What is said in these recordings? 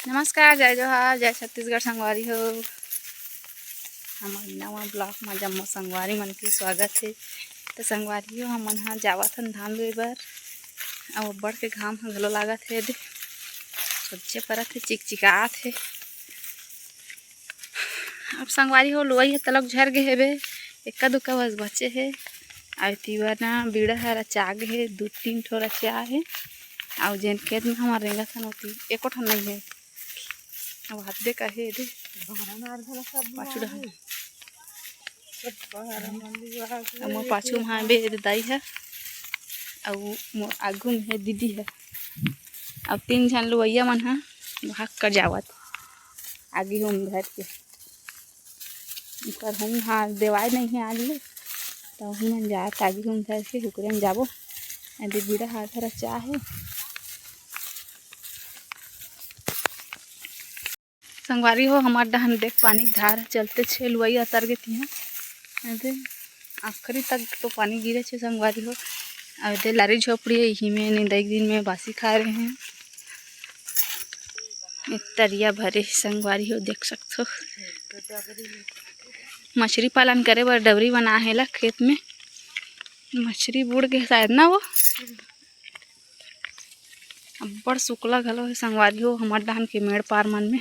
नमस्कार, जय जोहार, जय छत्तीसगढ़ संगवारी हो। हमारे नवा ब्लॉक में जम्मो संगवारी मन के स्वागत है। तो संगवारी हो हमन हाँ जावत हन धान लुए बर। अब बढ़ के घाम ह घलो लागत है। सच्चे परत है, चिकचिकात है। अब संगवारी हो लुआई है तलक झर गे हेबे, एक्का दुक्का बस बचे है। अब तीवरना बीड़ा है रचाग है, 2-3 ठो रचा है। और जेन खेत में हमारे रेंगत हन होती एको ठन नहीं है। अब हाथ दे कहे दे पाछू रहा मोर पाछू में बे दाई है और मोर आगू में दीदी है। अब 3 झन लुवैया मन हा भाग कर जावत आगे हम घर के पर हम हाँ देवाय नहीं है आज ले तो हम मन जात आगे हम घर के हुकरे में जाबो। यदि बीड़ा हाथ रचा है संगवारी हो हमार डहन देख पानी धार चलते छे लुआई अतर गे तिहा आखिरी तक तो पानी गिरे छे संगवारी हो। अब दे लारी झोपड़ी यही में निंदाई दिन में बासी खा रहे हैं। एक तरिया भरे संगवारी हो देख सकते हो। मछली पालन करे बर डबरी बना है ला खेत में मछली बुड़ के शायद ना वो अब्बड़ सुकला घलो है संगवारी हो हमार डहन के मेड़ पार मन में।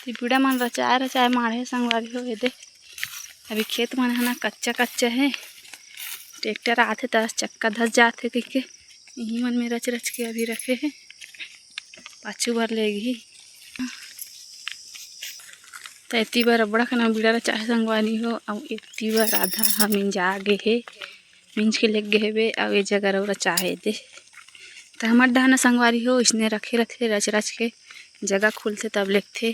बीड़ा मन रचाए माढ़े संगवारी हो दे। अभी खेत मन है ना कच्चा है। ट्रैक्टर आथे तरस चक्का धस जाते कह यही मन में रच के अभी रखे है। पाछू बार लेगी तो इतनी बार अब्बड़ा खाना बीड़ा रचाए संगवारी हो। और इतनी बार आधा हम मिंजा गे है मिंज के लेग गए हेबे और ये जगह रौ रचाए दे। तो हमार डहाना संगवारी हो इसने रखे रच के जगह खुलते तब लेगथे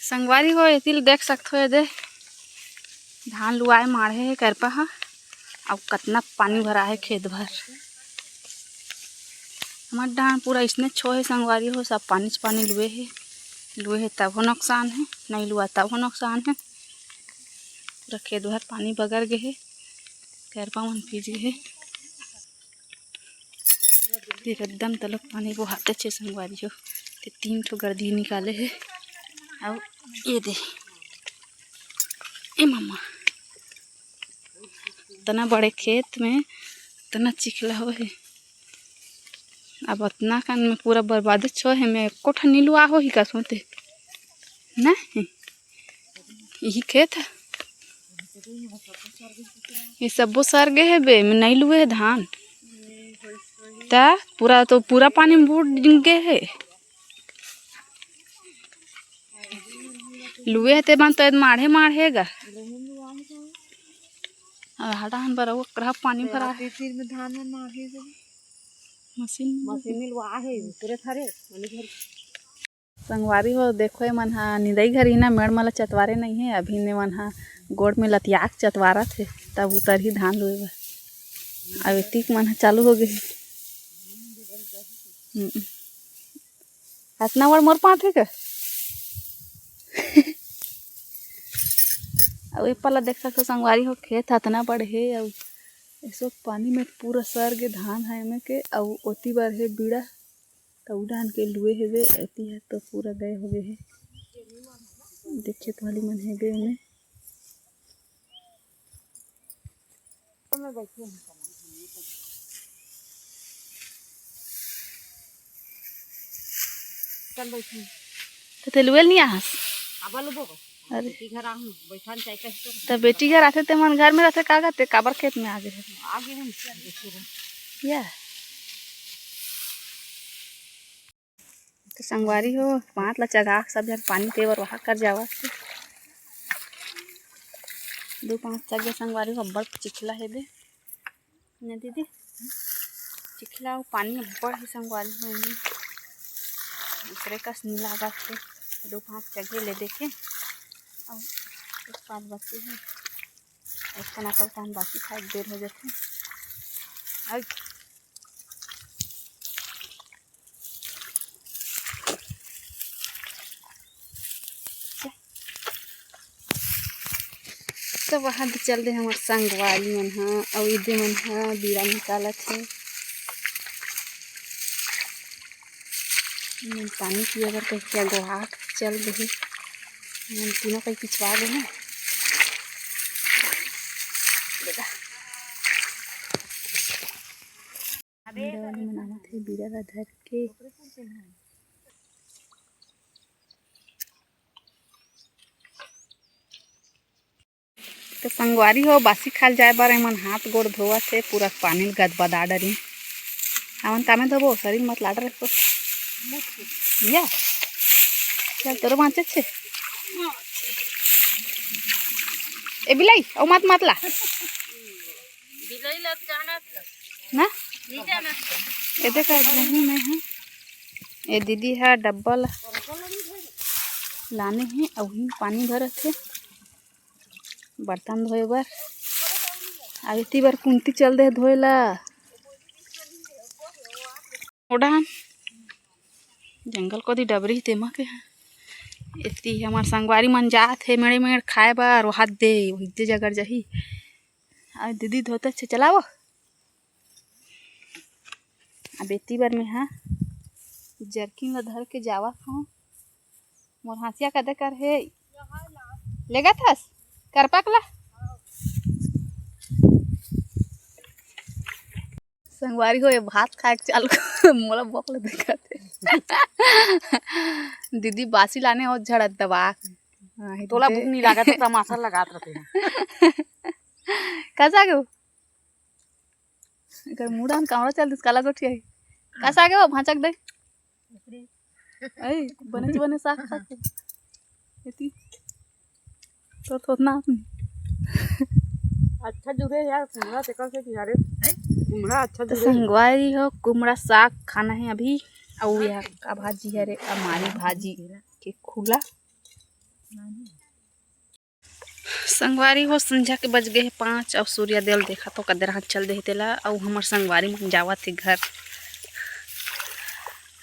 संगवारी हो। इतिल देख सकते हो दे धान लुआए माढ़े है करपा हा और कितना पानी भरा है खेत भर। हमार डहान पूरा इसने छो है संगवारी हो सब पानी लुए है तब हो नुकसान है नहीं लुआ तब हो नुकसान है। पूरा खेत भर पानी बगर गए है करपा मन पीज गए है। फिर एकदम तलक पानी बहाते छे संगवारी हो। 3 ठो गर्दी निकाले है और ये दे ए मामा तना बड़े खेत में तना चिखला हो है। अब उतना कान में पूरा बर्बाद छो है मैं एको ठन नी लुआ हो ही का सोते ना यही खेत है ये सबो सर गए है बे मैं नहीं लुए है धान ता पूरा पानी में बूढ़ गए है। लुए है ते बन तो माढ़े गा हटान बर वो पानी भरा है में धान में माढ़े मशीन लुआ है पूरे थारे संगवारी हो देखो मन हा निदई घर ही ना मेड़ मला चतवारे नहीं है। अभी ने मन हा गोड़ में लतियाक चतवारा थे तब उतर ही धान लुए बर अब टीक मन हा चालू हो गए। इतना बड़ मोर पात है का अब ये पला देख सकते संगवारी हो खेत इतना बड़े है और ऐसो पानी में पूरा सर के धान है में के और ओती बार है बीड़ा तो उड़ान के लुए हेबे ऐती है तो पूरा गए हो गए है देखे तो वाली मन है गए में तो तेलुएल नहीं आस अरे तो बेटी घर आते ते मन घर में रहते का करते काबर खेत में आगे या तो संगवारी हो 5 ला जगह सब जन पानी पेवर वहाँ कर जावा 2-5 जगह संगवारी हो अब्बड़ चिखला है बे ना दीदी चिखला पानी अब्बड़ है संगवारी हो में दूसरे कस नी लागत है 2-5 जगह ले देखे और एक पास बची है एक तना का पान बाकी खाए देर हो जाते और तो वहाँ चल दे हमारे संगवारी मन हा और इधे मन हा बीड़ा निकालत है पानी की अगर कहीं क्या गुहाट चल रही तीनों कहीं पिछवा गए हैं। मनाना थे बीरा का धर के तो संगवारी हो बासी खाल जाए बार मन हाथ गोड़ धोवा थे पूरा पानी गदबदा डरी हमन कामे धोबो शरीर मत लाड रखो या चल तोर बाँचे छे ए बिलाई ओ मत मतला बिलाई लग जाना ना जाना ए देख नहीं मैं है ए दीदी है डब्बा लाने हैं अभी पानी भरे थे बर्तन धोए बर आती बार कुंती चल दे धोएला उड़ान जंगल को दी डबरी तेमा के इतनी हमार संगवारी मन जात है मेड़ मेड़ खाए बार वहां दे वही जगह जही आ दीदी धोते छे चलाओ अब इतनी बार में हाँ जर्किन ला धर के जावा हूँ मोर हाथिया कदे कर है लेगा थस कर पकला संगवारी हो ये भात खाए चालू मोला बकला दिखाते दीदी बासी लाने और झड़त दबा तोला भूख नहीं लगा तो टमाटर लगात रहते कैसा गयो अगर मुड़ान कावड़ा चल दिस काला गोठी है कैसा गयो भांचक दे ए बने साग खा एती तो ना अच्छा जुड़े यार कुमड़ा तेकर से किनारे कुमड़ा अच्छा जुड़े संगवारी हो कुमड़ा साग खाना है अभी और यार का भाजी है रे हमारी भाजी के खुला संगवारी हो संझा के बज गए 5 और सूर्य देव देखा तो कदर हाथ चल दे तेला और हमार संगवारी मन जावा थे घर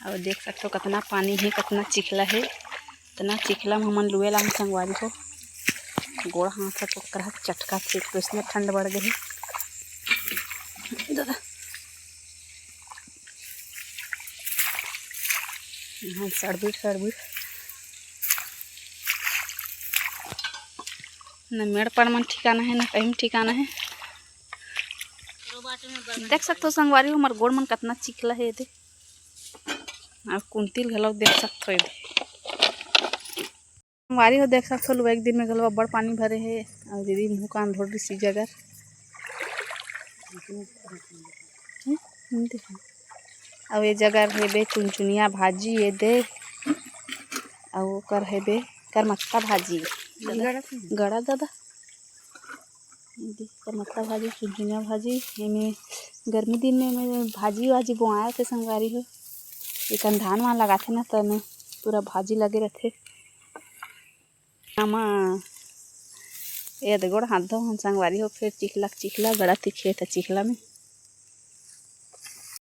और देख सकते हो कितना पानी है कितना चिखला है इतना चिखला में हमन लुए ला संगवारी को गोड़ हाथ तो कर चटका थे तो इसमें ठंड बढ़ गई दादा हाँ सड़बीट न मेड़ पर मन ठिकाना है ना कहीं ठिकाना है देख सकते हो संगवारी हो हमार गोड़ मन कितना चिखला है दे और कुंतिल घलो देख सकते हो संगवारी हो देख सकते हो एक दिन में घलो बड़ पानी भरे है और दीदी मुँह कान धोड़ सी जगह और ये जगह हेबे चुनचुनिया भाजी ये दे और कर हेबे कर मत्ता भाजी गड़ा दादा कर मत्ता भाजी चुनचुनिया भाजी में गर्मी दिन में मैं भाजी वाजी बोआया थे संगवारी हो एक धान वहाँ लगाते ना तो मैं पूरा भाजी लगे रहते आमा ये गोड़ हाथ धो हम संगवारी हो फिर चिखला गड़ा तिखे था चिखला में